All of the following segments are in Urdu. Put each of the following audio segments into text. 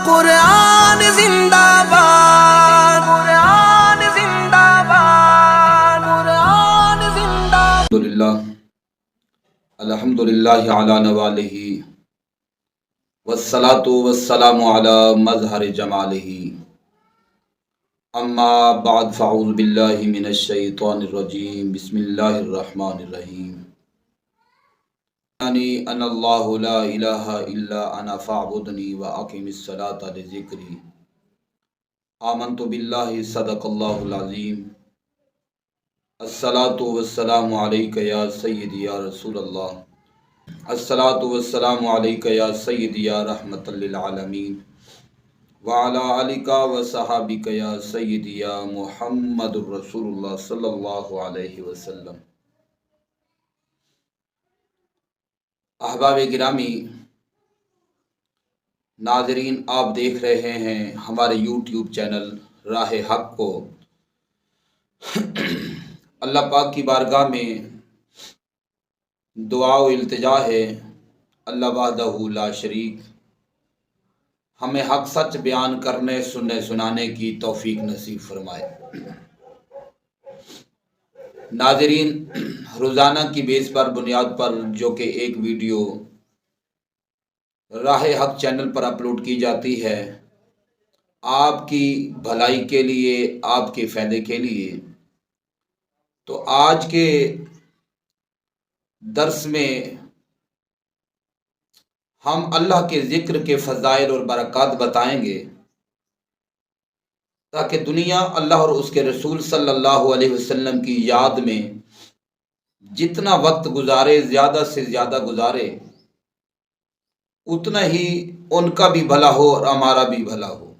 قرآن زندہ باد، قرآن زندہ باد، قرآن زندہ باد۔ الحمدللہ علی نوالہ والصلاة والسلام علی مظہر جمالہ، اما بعد فاعوذ باللہ من الشیطان الرجیم، بسم اللہ الرحمن الرحیم۔ انا اللہ لا الہ الا انا فاعبدنی واقم الصلاۃ لذکری، آمنت باللہ صدق اللہ العظیم۔ الصلاۃ والسلام علیک یا سیدی یا رسول اللہ، الصلاۃ والسلام علیک یا سیدی یا رحمۃ للعالمین، وعلی آلک و صحابک یا سیدی یا محمد الرسول اللہ صلی اللہ علیہ وسلم۔ احباب گرامی ناظرین، آپ دیکھ رہے ہیں ہمارے یوٹیوب چینل راہ حق کو۔ اللہ پاک کی بارگاہ میں دعا و التجا ہے، اللہ وحدہ لا شریک ہمیں حق سچ بیان کرنے سننے سنانے کی توفیق نصیب فرمائے۔ ناظرین، روزانہ کی بیس پر بنیاد پر جو کہ ایک ویڈیو راہ حق چینل پر اپلوڈ کی جاتی ہے، آپ کی بھلائی کے لیے، آپ کے فائدے کے لیے، تو آج کے درس میں ہم اللہ کے ذکر کے فضائل اور برکات بتائیں گے، تاکہ دنیا اللہ اور اس کے رسول صلی اللہ علیہ وسلم کی یاد میں جتنا وقت گزارے، زیادہ سے زیادہ گزارے، اتنا ہی ان کا بھی بھلا ہو اور ہمارا بھی بھلا ہو۔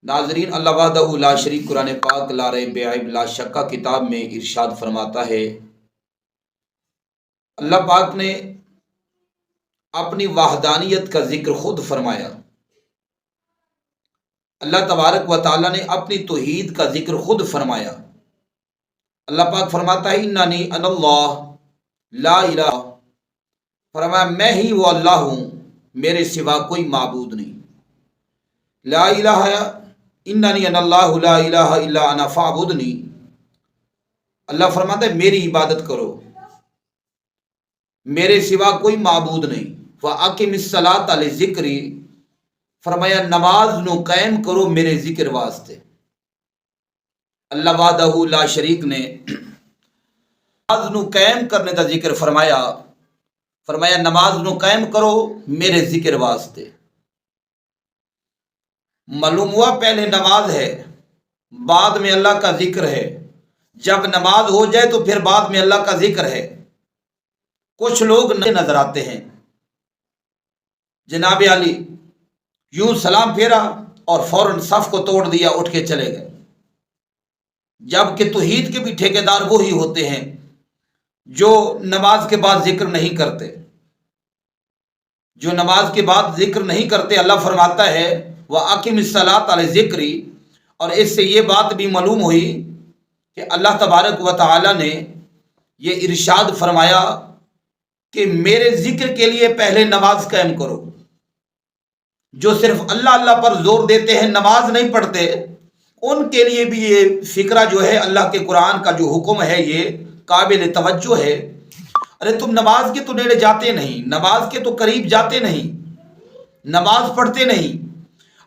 ناظرین، اللہ وحدہ لا شریک قرآن پاک لا ریب عیب لا شکا کتاب میں ارشاد فرماتا ہے، اللہ پاک نے اپنی وحدانیت کا ذکر خود فرمایا۔ اللہ تبارک و تعالیٰ نے اپنی توحید کا ذکر خود فرمایا۔ اللہ پاک فرماتا ہے اننی انا اللہ لا الہ، فرمایا میں ہی وہ اللہ ہوں، میرے سوا کوئی معبود نہیں۔ لا الہ اننی انا اللہ لا الہ الا انا فاعبدنی، اللہ فرماتا ہے میری عبادت کرو، میرے سوا کوئی معبود نہیں۔ وَأَقِمِ الصَّلَاةَ لِذِكْرِي، فرمایا نماز نو قائم کرو میرے ذکر واسطے۔ اللہ وحدہ لا شریک نے نماز نو قائم کرنے کا ذکر فرمایا، فرمایا نماز نو قائم کرو میرے ذکر واسطے۔ معلوم ہوا پہلے نماز ہے، بعد میں اللہ کا ذکر ہے۔ جب نماز ہو جائے تو پھر بعد میں اللہ کا ذکر ہے۔ کچھ لوگ نظر آتے ہیں، جناب علی یوں سلام پھیرا اور فوراً صف کو توڑ دیا، اٹھ کے چلے گئے، جبکہ توحید کے بھی ٹھیکیدار وہی ہوتے ہیں جو نماز کے بعد ذکر نہیں کرتے، جو نماز کے بعد ذکر نہیں کرتے۔ اللہ فرماتا ہے وَأَقِمِ الصَّلَاةَ لِذِكْرِي، اور اس سے یہ بات بھی معلوم ہوئی کہ اللہ تبارک و تعالی نے یہ ارشاد فرمایا کہ میرے ذکر کے لیے پہلے نماز قائم کرو۔ جو صرف اللہ اللہ پر زور دیتے ہیں، نماز نہیں پڑھتے، ان کے لیے بھی یہ فکرہ جو ہے اللہ کے قرآن کا جو حکم ہے یہ قابل توجہ ہے۔ ارے تم نماز کے تو نیڑے جاتے نہیں، نماز کے تو قریب جاتے نہیں، نماز پڑھتے نہیں۔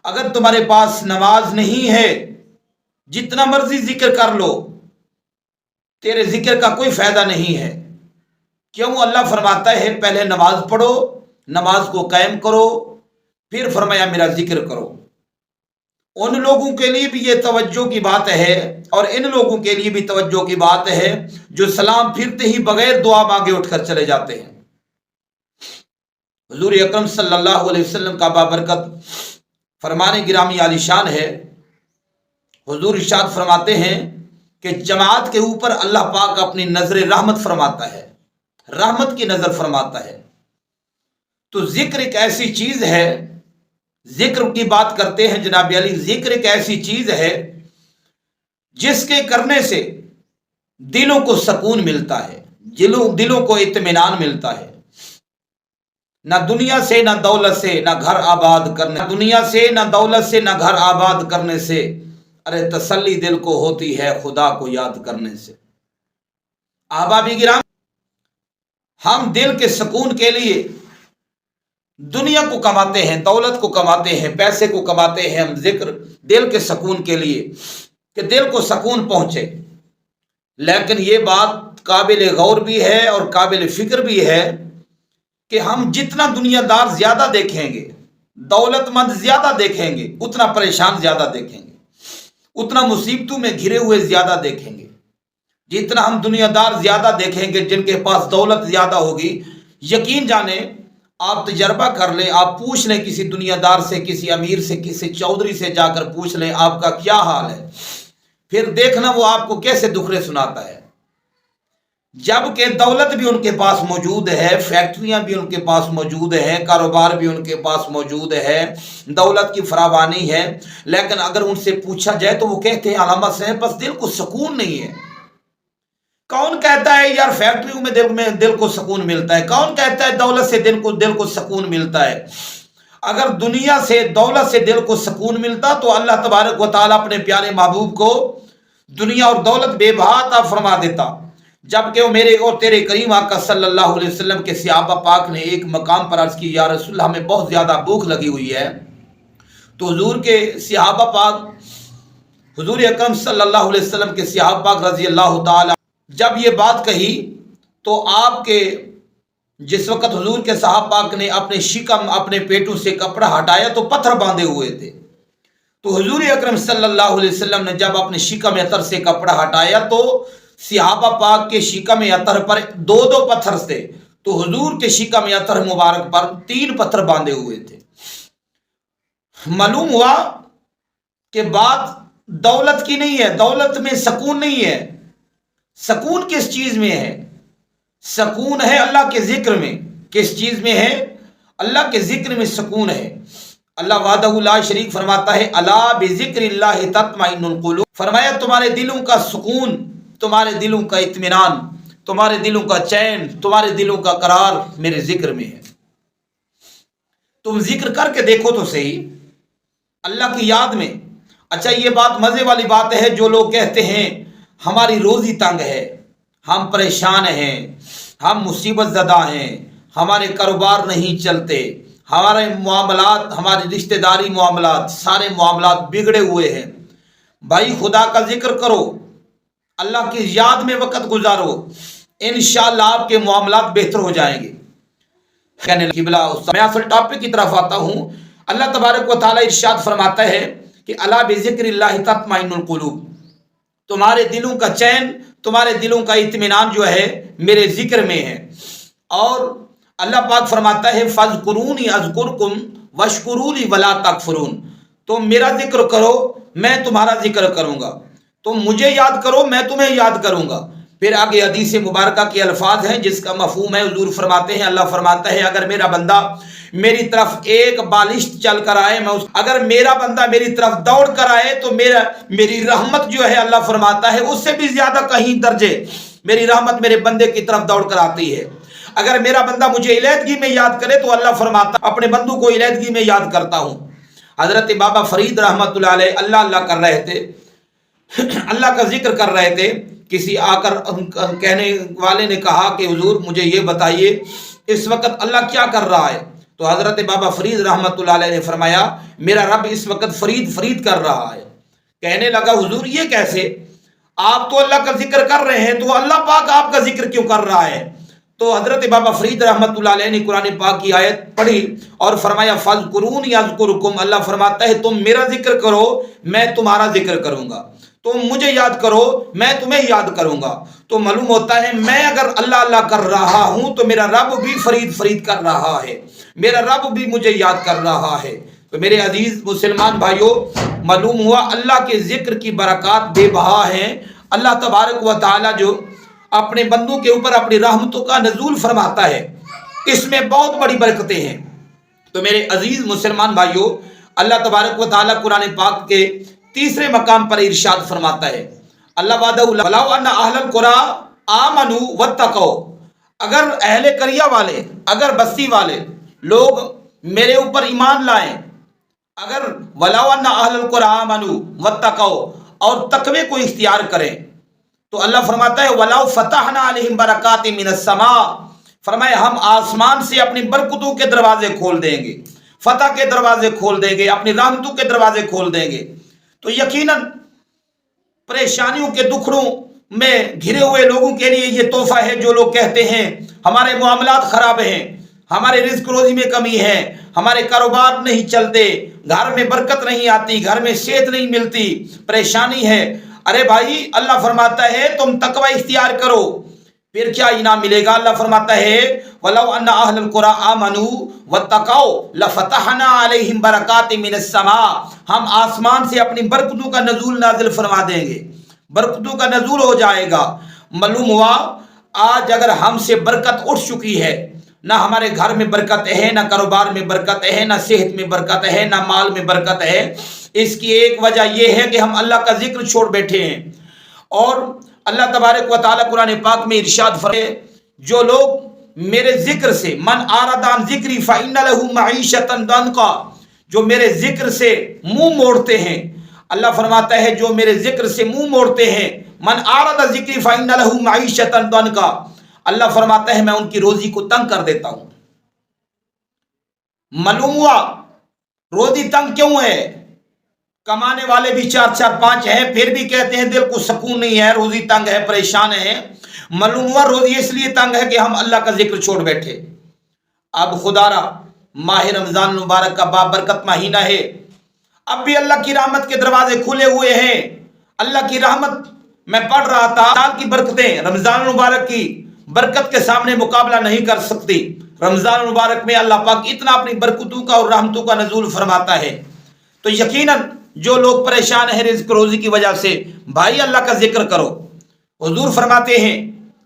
اگر تمہارے پاس نماز نہیں ہے، جتنا مرضی ذکر کر لو، تیرے ذکر کا کوئی فائدہ نہیں ہے۔ کیوں؟ اللہ فرماتا ہے پہلے نماز پڑھو، نماز کو قائم کرو، پھر فرمایا میرا ذکر کرو۔ ان لوگوں کے لیے بھی یہ توجہ کی بات ہے، اور ان لوگوں کے لیے بھی توجہ کی بات ہے جو سلام پھرتے ہی بغیر دعا مانگے اٹھ کر چلے جاتے ہیں۔ حضور اکرم صلی اللہ علیہ وسلم کا بابرکت فرمان گرامی عالی شان ہے۔ حضور ارشاد فرماتے ہیں کہ جماعت کے اوپر اللہ پاک اپنی نظر رحمت فرماتا ہے، رحمت کی نظر فرماتا ہے۔ تو ذکر ایک ایسی چیز ہے، ذکر کی بات کرتے ہیں جناب علی، ذکر ایک ایسی چیز ہے جس کے کرنے سے دلوں کو سکون ملتا ہے، دلوں کو اطمینان ملتا ہے۔ نہ دنیا سے نہ دولت سے نہ گھر آباد کرنے، دنیا سے نہ دولت سے نہ گھر آباد کرنے سے، ارے تسلی دل کو ہوتی ہے خدا کو یاد کرنے سے۔ احباب گرامی، ہم دل کے سکون کے لیے دنیا کو کماتے ہیں، دولت کو کماتے ہیں، پیسے کو کماتے ہیں، ہم ذکر دل کے سکون کے لیے کہ دل کو سکون پہنچے، لیکن یہ بات قابل غور بھی ہے اور قابل فکر بھی ہے کہ ہم جتنا دنیا دار زیادہ دیکھیں گے، دولت مند زیادہ دیکھیں گے، اتنا پریشان زیادہ دیکھیں گے، اتنا مصیبتوں میں گھرے ہوئے زیادہ دیکھیں گے۔ جتنا ہم دنیا دار زیادہ دیکھیں گے، جن کے پاس دولت زیادہ ہوگی، یقین جانیں، آپ تجربہ کر لیں، آپ پوچھ لیں کسی دنیا دار سے، کسی امیر سے، کسی چودھری سے جا کر پوچھ لیں آپ کا کیا حال ہے، پھر دیکھنا وہ آپ کو کیسے دکھڑے سناتا ہے۔ جبکہ دولت بھی ان کے پاس موجود ہے، فیکٹریاں بھی ان کے پاس موجود ہیں، کاروبار بھی ان کے پاس موجود ہے، دولت کی فراوانی ہے، لیکن اگر ان سے پوچھا جائے تو وہ کہتے ہیں علامت صاحب بس دل کو سکون نہیں ہے۔ کون کہتا ہے یار فیکٹریوں میں دل کو سکون ملتا ہے؟ کون کہتا ہے دولت سے دل کو سکون ملتا ہے؟ اگر دنیا سے دولت سے دل کو سکون ملتا تو اللہ تبارک و تعالیٰ اپنے پیارے محبوب کو دنیا اور دولت بے بہا عطا فرما دیتا، جبکہ وہ میرے اور تیرے کریم آقا صلی اللہ علیہ وسلم کے صحابہ پاک نے ایک مقام پر عرض کی، یا رسول اللہ ہمیں بہت زیادہ بھوک لگی ہوئی ہے، تو حضور کے صحابہ پاک، حضور اکرم صلی اللہ علیہ وسلم کے صحابہ پاک رضی اللہ تعالی جب یہ بات کہی تو آپ کے جس وقت حضور کے صحابہ پاک نے اپنے شکم اپنے پیٹوں سے کپڑا ہٹایا تو پتھر باندھے ہوئے تھے، تو حضور اکرم صلی اللہ علیہ وسلم نے جب اپنے شکم اطہر سے کپڑا ہٹایا تو صحابہ پاک کے شکم اطہر پر دو پتھر تھے، تو حضور کے شکم اطہر مبارک پر 3 پتھر باندھے ہوئے تھے۔ معلوم ہوا کہ بات دولت کی نہیں ہے، دولت میں سکون نہیں ہے۔ سکون کس چیز میں ہے؟ سکون ہے اللہ کے ذکر میں۔ کس چیز میں ہے؟ اللہ کے ذکر میں سکون ہے۔ اللہ وحدہ لا شریک فرماتا ہے الا بذکر اللہ تطمئن القلوب، فرمایا تمہارے دلوں کا سکون، تمہارے دلوں کا اطمینان، تمہارے دلوں کا چین، تمہارے دلوں کا قرار میرے ذکر میں ہے۔ تم ذکر کر کے دیکھو تو صحیح اللہ کی یاد میں۔ اچھا یہ بات مزے والی بات ہے، جو لوگ کہتے ہیں ہماری روزی تنگ ہے، ہم پریشان ہیں، ہم مصیبت زدہ ہیں، ہمارے کاروبار نہیں چلتے، ہمارے معاملات، ہماری رشتہ داری معاملات، سارے معاملات بگڑے ہوئے ہیں۔ بھائی خدا کا ذکر کرو، اللہ کی یاد میں وقت گزارو، انشاءاللہ آپ کے معاملات بہتر ہو جائیں گے۔ میں اصل ٹاپک کی طرف آتا ہوں۔ اللہ تبارک و تعالیٰ ارشاد فرماتا ہے کہ الا بذکر اللہ تطمئن القلوب، تمہارے دلوں کا چین، تمہارے دلوں کا اطمینان جو ہے میرے ذکر میں ہے۔ اور اللہ پاک فرماتا ہے فاذکرونی اذکرکم واشکروا ولا تکفرون، تم میرا ذکر کرو میں تمہارا ذکر کروں گا، تم مجھے یاد کرو میں تمہیں یاد کروں گا۔ پھر آگے حدیث مبارکہ کے الفاظ ہیں جس کا مفہوم ہے، حضور فرماتے ہیں، اللہ فرماتا ہے اگر میرا بندہ میری طرف ایک بالشت چل کر آئے، اگر میرا بندہ میری طرف دوڑ کر آئے تو میری رحمت جو ہے اللہ فرماتا ہے اس سے بھی زیادہ کہیں درجے میری رحمت میرے بندے کی طرف دوڑ کر آتی ہے۔ اگر میرا بندہ مجھے علیحدگی میں یاد کرے تو اللہ فرماتا اپنے بندوں کو علیحدگی میں یاد کرتا ہوں۔ حضرت بابا فرید رحمت اللہ علیہ اللہ کر رہے تھے، اللہ کا ذکر کر رہے تھے، کسی آ کر کہنے والے نے کہا کہ حضور مجھے یہ بتائیے اس وقت اللہ کیا کر رہا ہے؟ تو حضرت بابا فرید رحمت اللہ علیہ نے فرمایا میرا رب اس وقت فرید کر رہا ہے۔ کہنے لگا حضور یہ کیسے؟ آپ تو اللہ کا ذکر کر رہے ہیں تو اللہ پاک آپ کا ذکر کیوں کر رہا ہے؟ تو حضرت بابا فرید رحمت اللہ علیہ نے قرآن پاک کی آیت پڑھی اور فرمایا فاذکرونی اذکرکم، اللہ فرماتا ہے تم میرا ذکر کرو میں تمہارا ذکر کروں گا، تم مجھے یاد کرو میں تمہیں یاد کروں گا۔ تو معلوم ہوتا ہے میں اگر اللہ کر رہا ہوں تو میرا رب بھی فرید کر رہا ہے، میرا رب بھی مجھے یاد کر رہا ہے۔ تو میرے عزیز مسلمان بھائیوں، معلوم ہوا اللہ کے ذکر کی برکات بے بہا ہیں۔ اللہ تبارک و تعالی جو اپنے بندوں کے اوپر اپنی رحمتوں کا نزول فرماتا ہے، اس میں بہت بڑی برکتیں ہیں۔ تو میرے عزیز مسلمان بھائیوں، اللہ تبارک و تعالی قرآن پاک کے تیسرے مقام پر ارشاد فرماتا ہے اللہ وعدہ ولو ان اہل القری آمنوا واتقوا، اگر اہل قریہ والے، اگر بستی والے لوگ میرے اوپر ایمان لائیں، اگر وَلَوْ أَنَّ أَهْلَ الْقُرْآنَ آمَنُوا وَاتَّقَوْا اور تقوی کو اختیار کریں، تو اللہ فرماتا ہے وَلَوْ فَتَحْنَا عَلَيْهِمْ بَرَكَاتٍ مِّنَ السَّمَاءِ، فرمائے ہم آسمان سے اپنی برکتوں کے دروازے کھول دیں گے، فتح کے دروازے کھول دیں گے، اپنی رحمتوں کے دروازے کھول دیں گے۔ تو یقیناً پریشانیوں کے دکھڑوں میں گھرے ہوئے لوگوں کے لیے یہ تحفہ ہے جو لوگ کہتے ہیں ہمارے معاملات خراب ہیں، ہمارے رزق روزی میں کمی ہے، ہمارے کاروبار نہیں چلتے، گھر میں برکت نہیں آتی، گھر میں صحت نہیں ملتی، پریشانی ہے۔ ارے بھائی، اللہ فرماتا ہے تم تقوی اختیار کرو، پھر کیا انعام ملے گا؟ اللہ فرماتا ہے وَلَوْ أَنَّ أَهْلَ الْقُرَىٰ آمَنُوا وَاتَّقَوْا لَفَتَحْنَا عَلَيْهِمْ بَرَكَاتٍ مِّنَ السَّمَاءِ، ہم آسمان سے اپنی برکتوں کا نزول نازل فرما دیں گے، برکتوں کا نزول ہو جائے گا۔ معلوم ہوا آج اگر ہم سے برکت اٹھ چکی ہے، نہ ہمارے گھر میں برکت ہے، نہ کاروبار میں برکت ہے، نہ صحت میں برکت ہے، نہ مال میں برکت ہے، اس کی ایک وجہ یہ ہے کہ ہم اللہ کا ذکر چھوڑ بیٹھے ہیں۔ اور اللہ تبارک و تعالیٰ قرآن پاک میں ارشاد فرمائے جو لوگ میرے ذکر سے من اعرض عن ذکری فإن له معیشۃ ضنکا، جو میرے ذکر سے منہ موڑتے ہیں، اللہ فرماتا ہے جو میرے ذکر سے منہ موڑتے ہیں، من اعرض عن ذکری فإن له معیشۃ ضنکا، اللہ فرماتا ہے میں ان کی روزی کو تنگ کر دیتا ہوں۔ معلوم ہوا روزی تنگ کیوں ہے؟ کمانے والے بھی 4-4-5 ہیں، پھر بھی کہتے ہیں دل کو سکون نہیں ہے، روزی تنگ ہے، پریشان ہے۔ معلوم ہوا روزی اس لیے تنگ ہے کہ ہم اللہ کا ذکر چھوڑ بیٹھے۔ اب خدا را ماہ رمضان مبارک کا بابرکت مہینہ ہے، اب بھی اللہ کی رحمت کے دروازے کھلے ہوئے ہیں۔ اللہ کی رحمت میں پڑھ رہا تھا، سال کی برکتیں رمضان مبارک کی برکت کے سامنے مقابلہ نہیں کر سکتی۔ رمضان مبارک میں اللہ پاک اتنا اپنی برکتوں کا اور رحمتوں کا نزول فرماتا ہے۔ تو یقیناً جو لوگ پریشان ہیں رزق روزی کی وجہ سے، بھائی اللہ کا ذکر کرو۔ حضور فرماتے ہیں،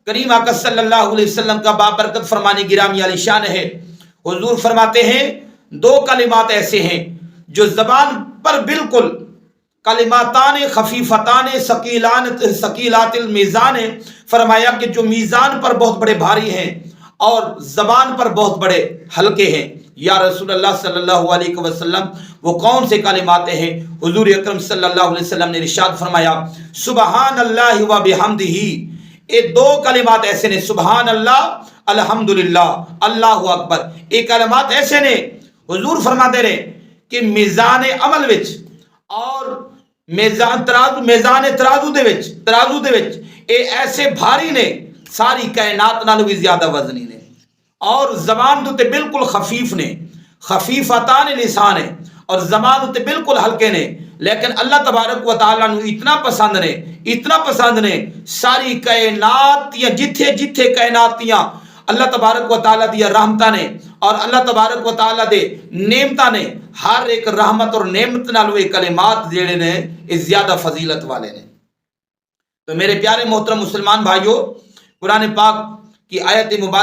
کریم آقا صلی اللہ علیہ وسلم کا بابرکت فرمانے گرامی عالی شان ہے، حضور فرماتے ہیں 2 کلمات ایسے ہیں جو زبان پر بالکل کلماتان خفیفتان ثقیلات المیزان، فرمایا کہ جو میزان پر بہت بڑے بھاری ہیں اور زبان پر بہت بڑے ہلکے ہیں۔ یا رسول اللہ صلی اللہ علیہ وسلم وہ کون سے کلمات ہیں؟ حضور اکرم صلی اللہ علیہ وسلم نے ارشاد فرمایا سبحان اللہ و بحمدہ، یہ 2 کلمات ایسے نے، سبحان اللہ الحمدللہ اللہ اکبر، یہ کلمات ایسے نے حضور فرماتے رہے کہ میزان عمل وچ اور میزان ترازو دے وچ یہ ایسے بھاری نے، ساری کائنات نالوں بھی زیادہ وزنی نے، اور زبان دے بالکل خفیف نے، خفیفتان لسان ہے، اور زبان دے بالکل ہلکے نے، لیکن اللہ تبارک و تعالیٰ نو اتنا پسند نے ساری کائنات یا جتھے کائناتیاں اللہ تبارک و تعالیٰ دیا رحمتاں نے اور اللہ تبارک و تعالیٰ دے نعمتاں نے، ہر ایک رحمت اور نعمت نالوں یہ کلمات جڑے نے اس زیادہ فضیلت والے نے۔ تو میرے پیارے محترم مسلمان بھائیوں، قرآن پاک کی آیت مبارک